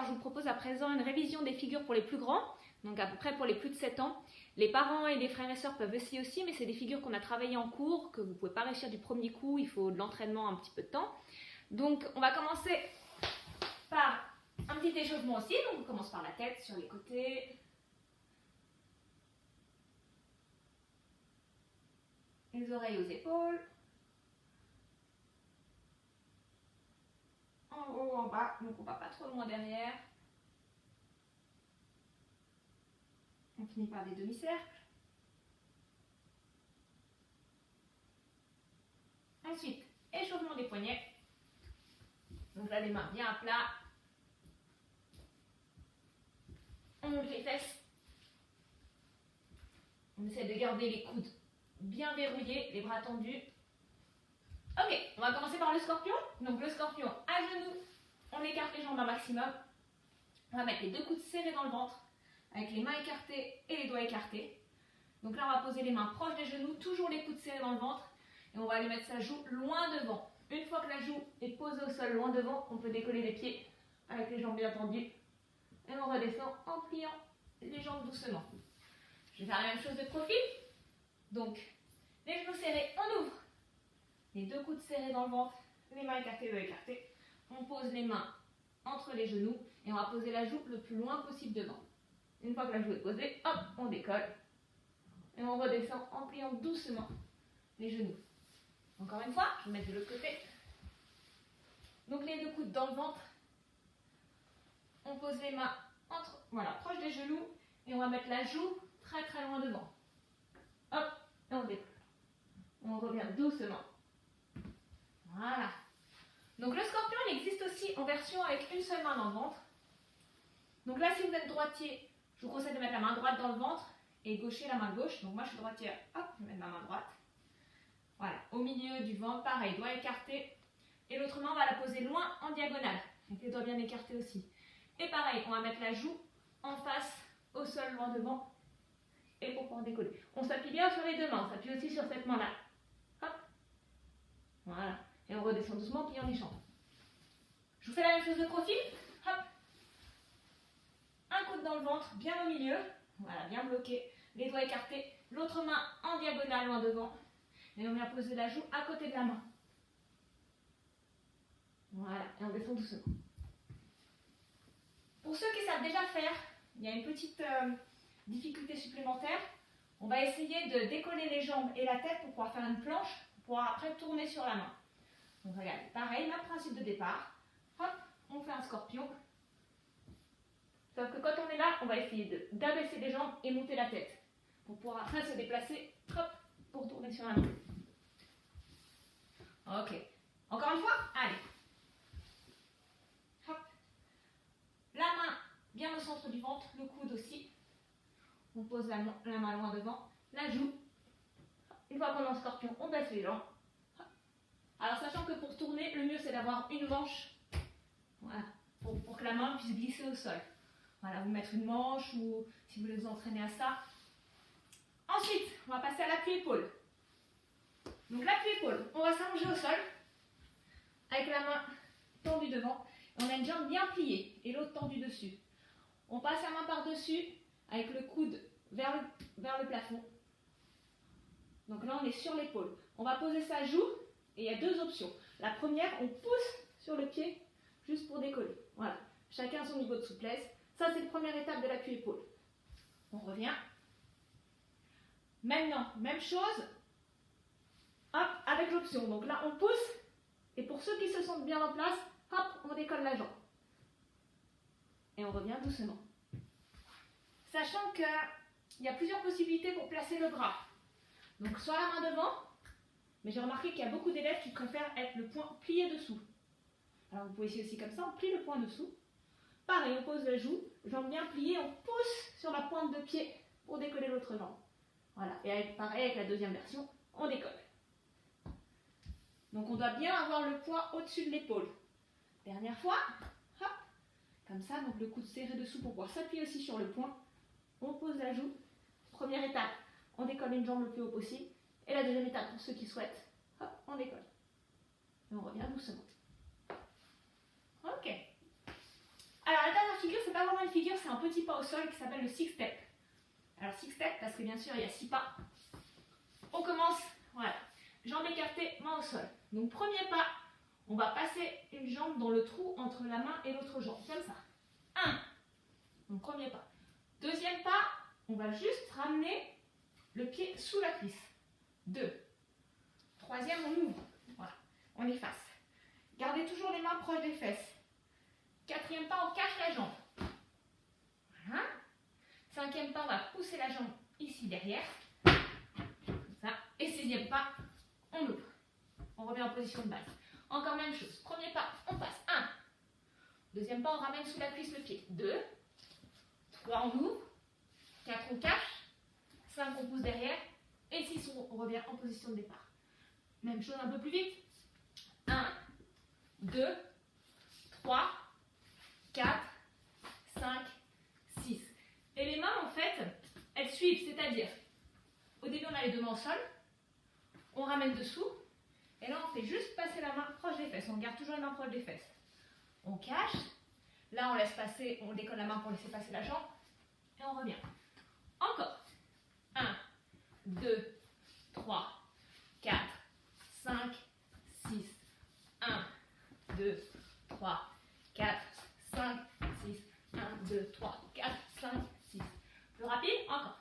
alors je vous propose à présent une révision des figures pour les plus grands, donc à peu près pour les plus de 7 ans. Les parents et les frères et sœurs peuvent essayer aussi, mais c'est des figures qu'on a travaillées en cours, que vous ne pouvez pas réussir du premier coup, il faut de l'entraînement, un petit peu de temps. Donc on va commencer par un petit échauffement aussi, donc on commence par la tête sur les côtés. Les oreilles aux épaules. En haut, en bas, donc on ne va pas trop loin derrière. On finit par des demi-cercles. Ensuite, échauffement des poignets. Donc là, les mains bien à plat. On monte les fesses. On essaie de garder les coudes bien verrouillés, les bras tendus. Ok, on va commencer par le scorpion. Donc le scorpion à genoux, on écarte les jambes un maximum. On va mettre les deux coudes serrés dans le ventre, avec les mains écartées et les doigts écartés. Donc là, on va poser les mains proches des genoux, toujours les coudes serrés dans le ventre. Et on va aller mettre sa joue loin devant. Une fois que la joue est posée au sol loin devant, on peut décoller les pieds avec les jambes bien tendues. Et on redescend en pliant les jambes doucement. Je vais faire la même chose de profil. Donc, les genoux serrés, on ouvre. Les deux coudes serrés dans le ventre, les mains écartées, doigts écartés. On pose les mains entre les genoux et on va poser la joue le plus loin possible devant. Une fois que la joue est posée, hop, on décolle. Et on redescend en pliant doucement les genoux. Encore une fois, je vais mettre de l'autre côté. Donc les deux coudes dans le ventre. On pose les mains proches des genoux et on va mettre la joue très très loin devant. Hop, et on décolle. On revient doucement. Voilà. Donc le scorpion, il existe aussi en version avec une seule main dans le ventre. Donc là, si vous êtes droitier, je vous conseille de mettre la main droite dans le ventre et gaucher la main gauche. Donc moi, je suis droitière, hop, je vais mettre ma main droite. Voilà, au milieu du ventre, pareil, doigt écarté. Et l'autre main, on va la poser loin en diagonale, avec les doigts bien écartés aussi. Et pareil, on va mettre la joue en face, au sol, loin devant, et pour pouvoir décoller. On s'appuie bien sur les deux mains, on s'appuie aussi sur cette main-là. Hop, voilà. Et on redescend doucement en pliant les jambes. Je vous fais la même chose de profil. Hop. Un coude dans le ventre, bien au milieu. Voilà, bien bloqué. Les doigts écartés. L'autre main en diagonale, loin devant. Et on vient poser la joue à côté de la main. Voilà, et on descend doucement. Pour ceux qui savent déjà faire, il y a une petite difficulté supplémentaire. On va essayer de décoller les jambes et la tête pour pouvoir faire une planche, pour pouvoir après tourner sur la main. Donc regardez, pareil, même principe de départ. Hop, on fait un scorpion. Sauf que quand on est là, on va essayer d'abaisser les jambes et monter la tête. Pour pouvoir après se déplacer, hop, pour tourner sur la main. Ok. Encore une fois, allez. Hop. La main bien au centre du ventre, le coude aussi. On pose la main loin devant, la joue. Une fois qu'on est en scorpion, on baisse les jambes. Alors sachant que pour tourner, le mieux c'est d'avoir une manche, voilà, pour que la main puisse glisser au sol. Voilà, vous mettre une manche ou si vous voulez vous entraîner à ça. Ensuite, on va passer à l'appui-épaule. Donc l'appui-épaule, on va s'allonger au sol avec la main tendue devant. Et on a une jambe bien pliée et l'autre tendue dessus. On passe la main par-dessus avec le coude vers le plafond. Donc là, on est sur l'épaule. On va poser sa joue. Et il y a deux options. La première, on pousse sur le pied juste pour décoller. Voilà. Chacun a son niveau de souplesse. Ça, c'est la première étape de l'appui-épaule. On revient. Maintenant, même chose. Hop, avec l'option. Donc là, on pousse. Et pour ceux qui se sentent bien en place, hop, on décolle la jambe. Et on revient doucement. Sachant qu'il y a plusieurs possibilités pour placer le bras. Donc, soit la main devant. Mais j'ai remarqué qu'il y a beaucoup d'élèves qui préfèrent être le poing plié dessous. Alors vous pouvez essayer aussi comme ça, on plie le poing dessous. Pareil, on pose la joue, jambe bien pliée, on pousse sur la pointe de pied pour décoller l'autre jambe. Voilà, et pareil avec la deuxième version, on décolle. Donc on doit bien avoir le poids au-dessus de l'épaule. Dernière fois, hop, comme ça, donc le coude serré dessous pour pouvoir s'appuyer aussi sur le poing. On pose la joue. Première étape, on décolle une jambe le plus haut possible. Et la deuxième étape, pour ceux qui souhaitent, hop, on décolle. Et on revient doucement. Ok. Alors, la dernière c'est pas vraiment une figure, c'est un petit pas au sol qui s'appelle le six step. Alors six step parce que bien sûr il y a 6 pas. On commence, voilà, jambes écartées, main au sol. Donc premier pas, on va passer une jambe dans le trou entre la main et l'autre jambe, comme ça. 1. Donc premier pas. Deuxième pas, on va juste ramener le pied sous la cuisse. 2. Troisième, on ouvre. Voilà, on efface. Gardez toujours les mains proches des fesses. Quatrième pas, on cache la jambe. Voilà. Cinquième pas, on va pousser la jambe ici derrière. Comme ça. Et sixième pas, on ouvre. On revient en position de base. Encore même chose. Premier pas, on passe. 1. Deuxième pas, on ramène sous la cuisse le pied. 2. 3, on ouvre. 4, on cache. 5, on pousse derrière. Et 6, on revient en position de départ. Même chose un peu plus vite. 1, 2, 3, 4, 5, 6. Et les mains, en fait, elles suivent. C'est-à-dire, au début, on a les deux mains au sol. On ramène dessous. Et là, on fait juste passer la main proche des fesses. On garde toujours les mains proches des fesses. On cache. Là, on laisse passer, on décolle la main pour laisser passer la jambe. Et on revient. Encore. 1, 2, 3, 4, 5, 6. 1, 2, 3, 4, 5, 6. 1, 2, 3, 4, 5, 6. Plus rapide, encore.